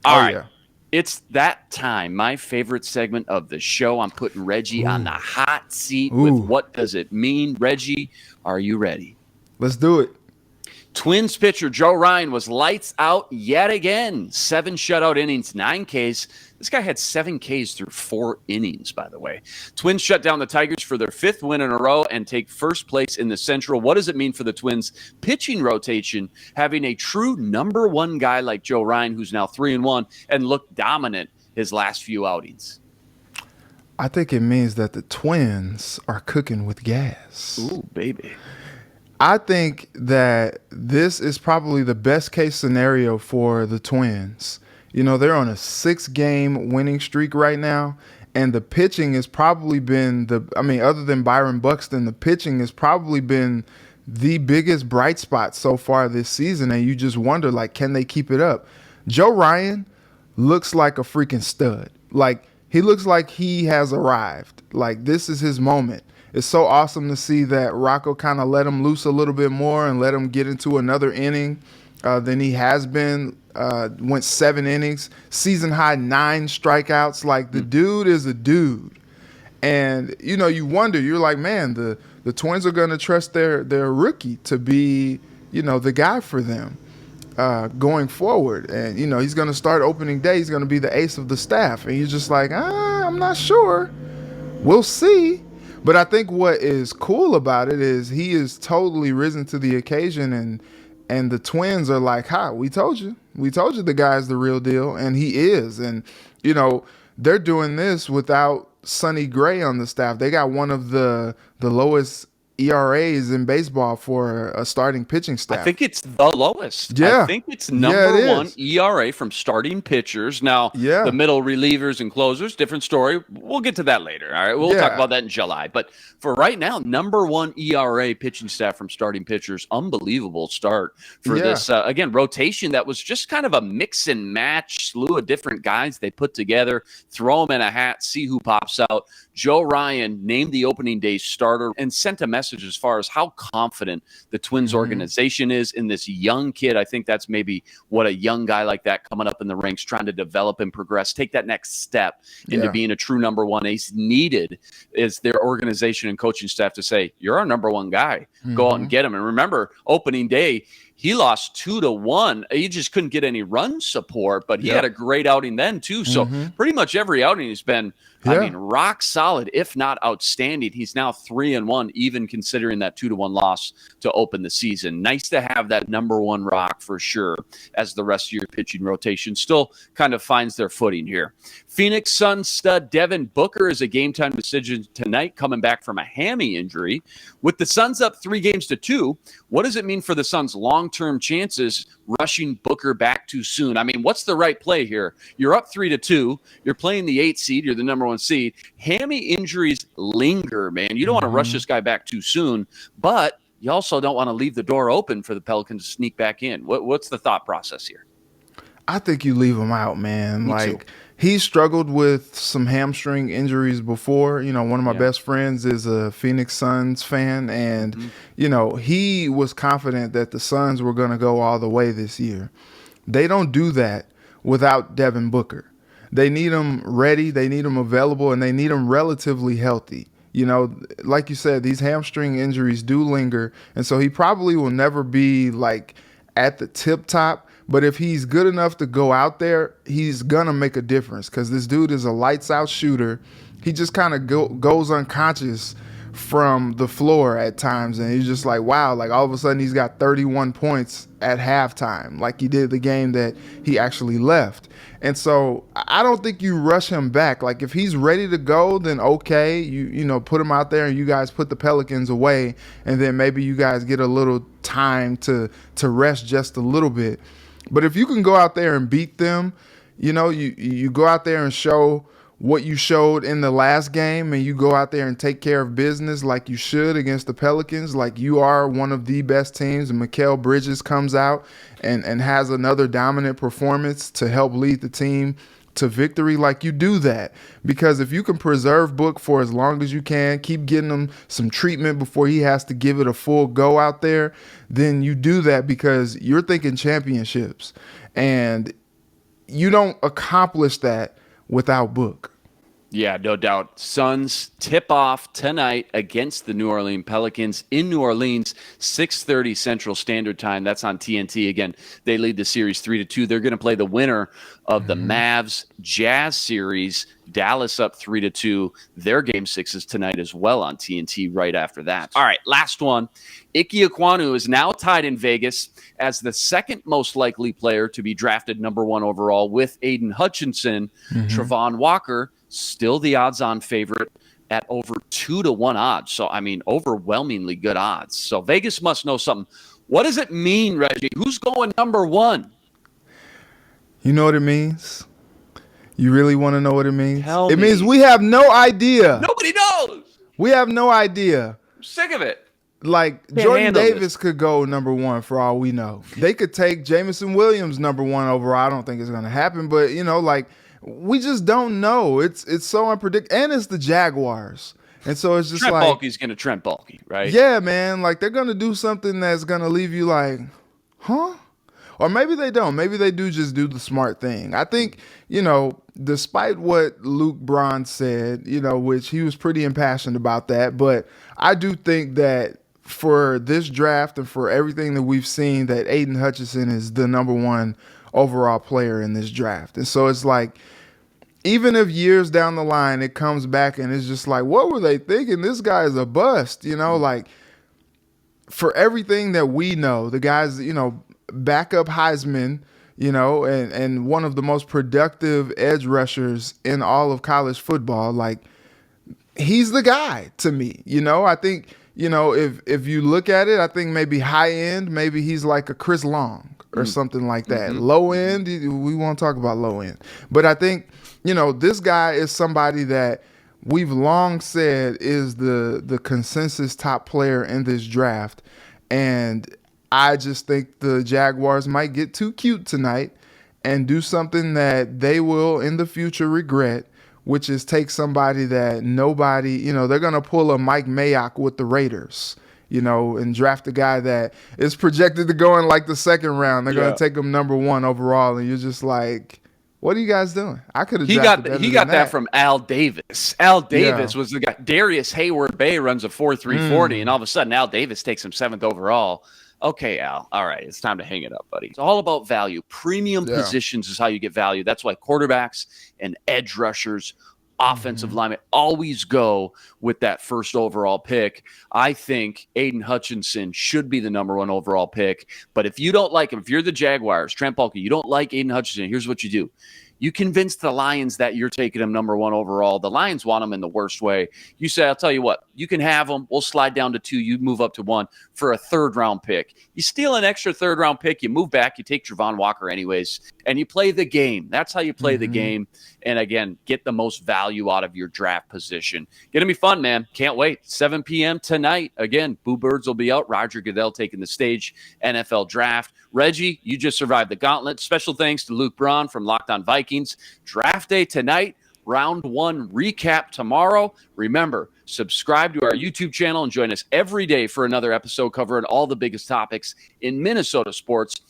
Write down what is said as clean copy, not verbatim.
All Oh right. yeah. It's that time. My favorite segment of the show. I'm putting Reggie on the Ooh. hot seat with Ooh. what does it mean? Reggie, are you ready? Let's do it. Twins pitcher Joe Ryan was lights out yet again. 7 shutout innings, 9 Ks. This guy had 7 Ks through 4 innings, by the way. Twins shut down the Tigers for their 5th win in a row and take first place in the Central. What does it mean for the Twins pitching rotation, having a true number one guy like Joe Ryan, who's now 3-1 and looked dominant his last few outings? I think it means that the Twins are cooking with gas. Ooh, baby. I think that this is probably the best case scenario for the Twins. You know, they're on a 6-game winning streak right now, and the pitching has probably been other than Byron Buxton, the pitching has probably been the biggest bright spot so far this season. And you just wonder, like, can they keep it up? Joe Ryan looks like a freaking stud. Like, he looks like he has arrived. Like, this is his moment. It's so awesome to see that Rocco kind of let him loose a little bit more and let him get into another inning than he has been. Went 7 innings, season high 9 strikeouts. Like, the dude is a dude. And you wonder, you're like, man, the Twins are going to trust their rookie to be, the guy for them going forward. And he's going to start opening day. He's going to be the ace of the staff. And you're just like, I'm not sure. We'll see. But I think what is cool about it is he is totally risen to the occasion, and the Twins are like, "Ha, we told you. We told you the guy's the real deal," and he is. And they're doing this without Sonny Gray on the staff. They got one of the lowest ERAs in baseball for a starting pitching I staff. think it's the lowest. I Yeah. think it's Yeah, it number one is. ERA from starting pitchers. Now, the Yeah. middle relievers and closers, different story. We'll get to that later. All right. We'll talk Yeah. about that in July. But for right now, number one ERA pitching staff from starting pitchers. Unbelievable start for Yeah. this, again, rotation that was just kind of a mix and match, slew of different guys they put together, throw them in a hat, see who pops out. Joe Ryan named the opening day starter and sent a message as far as how confident the Twins organization is in this young kid. I think that's maybe what a young guy like that coming up in the ranks, trying to develop and progress, take that next step into Yeah. being a true number one ace needed is their organization and coaching staff to say, you're our number one guy. Go out and get him. And remember, opening day, he lost 2-1. He just couldn't get any run support, but he had a great outing then too. So pretty much every outing he's been, rock solid, if not outstanding. He's now 3-1, even considering that 2-1 loss to open the season. Nice to have that number one rock for sure, as the rest of your pitching rotation still kind of finds their footing here. Phoenix Suns stud Devin Booker is a game time decision tonight, coming back from a hammy injury. With the Suns up 3-2, what does it mean for the Suns' long-term chances rushing Booker back too soon? I mean, what's the right play here? You're up 3-2. You're playing the 8th seed. You're the number one seed. Hammy injuries linger, man. You don't want to rush this guy back too soon, but you also don't want to leave the door open for the Pelicans to sneak back in. What's the thought process here? I think you leave him out, man. Me Like, too. he's struggled with some hamstring injuries before. One of my best friends is a Phoenix Suns fan, and he was confident that the Suns were going to go all the way this year. They don't do that without Devin Booker. They need him ready, they need him available, and they need him relatively healthy. Like you said, these hamstring injuries do linger, and so he probably will never be like at the tip top. But if he's good enough to go out there, he's gonna make a difference because this dude is a lights out shooter. He just kind of goes unconscious from the floor at times, and he's just like, wow, like all of a sudden he's got 31 points at halftime, like he did the game that he actually left. And so I don't think you rush him back. Like, if he's ready to go, then okay, you put him out there and you guys put the Pelicans away, and then maybe you guys get a little time to rest just a little bit. But if you can go out there and beat them, you go out there and show what you showed in the last game, and you go out there and take care of business like you should against the Pelicans, like you are one of the best teams, and Mikal Bridges comes out and has another dominant performance to help lead the team to victory, like you do that. Because if you can preserve Book for as long as you can, keep getting him some treatment before he has to give it a full go out there, then you do that because you're thinking championships. And you don't accomplish that without Book. Yeah, no doubt. Suns tip off tonight against the New Orleans Pelicans in New Orleans, 6:30 Central Standard Time. That's on TNT. Again, they lead the series 3-2. They're going to play the winner of the Mavs Jazz series. Dallas up 3-2. Their game 6 is tonight as well on TNT right after that. All right, last one. Ike Ekwonu is now tied in Vegas as the second most likely player to be drafted number 1 overall with Aiden Hutchinson. Travon Walker, still the odds-on favorite at over 2-1 odds. So, I mean, overwhelmingly good odds. So Vegas must know something. What does it mean, Reggie? Who's going number 1? You know what it means? You really want to know what it means? Tell it me. means we have no idea. Nobody knows. We have no idea. I'm sick of it. Like, Can't Jordan handle Davis this. could go number 1 for all we know. They could take Jamison Williams number 1 overall. I don't think it's going to happen, but, you know, like, we just don't know. It's so unpredictable. And it's the Jaguars. And so it's just Trent like, Baalke's going to Trent Baalke, right? yeah, man, like they're going to do something that's going to leave you like, huh? Or maybe they don't. Maybe they do just do the smart thing. I think, you know, despite what Luke Braun said, you know, which he was pretty impassioned about that, but I do think that for this draft and for everything that we've seen, that Aiden Hutchinson is the number 1 overall player in this draft. And so it's like, even if years down the line it comes back and it's just like, what were they thinking? This guy is a bust, you know, like for everything that we know, the guy's, you know, backup Heisman, you know, and one of the most productive edge rushers in all of college football. Like, he's the guy to me, you know. I think, you know, if you look at it, I think maybe high end, maybe he's like a Chris Long or something like that. Low end, we won't talk about low end. But I think, you know, this guy is somebody that we've long said is the consensus top player in this draft. And I just think the Jaguars might get too cute tonight and do something that they will in the future regret, which is take somebody that nobody, you know, they're going to pull a Mike Mayock with the Raiders, you know, and draft a guy that is projected to go in like the second round. They're going to take him number 1 overall. And you're just like, what are you guys doing? I could have drafted better He got than that from Al Davis. Al Davis was the guy. Darius Hayward Bay runs a 4.340, and all of a sudden Al Davis takes him 7th overall. Okay, Al. All right, it's time to hang it up, buddy. It's all about value. Premium positions is how you get value. That's why quarterbacks and edge rushers, offensive linemen always go with that first overall pick. I think Aiden Hutchinson should be the number 1 overall pick. But if you don't like him, if you're the Jaguars, Trent Baalke, you don't like Aiden Hutchinson, here's what you do. You convince the Lions that you're taking him number 1 overall. The Lions want him in the worst way. You say, I'll tell you what, you can have him. We'll slide down to 2. You move up to 1 for a 3rd-round pick. You steal an extra 3rd-round pick. You move back. You take Travon Walker anyways, and you play the game. That's how you play the game. And, again, get the most value out of your draft position. Going to be fun, man. Can't wait. 7 p.m. tonight. Again, Boo Birds will be out. Roger Goodell taking the stage. NFL Draft. Reggie, you just survived the gauntlet. Special thanks to Luke Braun from Locked On Vikings. Draft day tonight. Round 1 recap tomorrow. Remember, subscribe to our YouTube channel and join us every day for another episode covering all the biggest topics in Minnesota sports.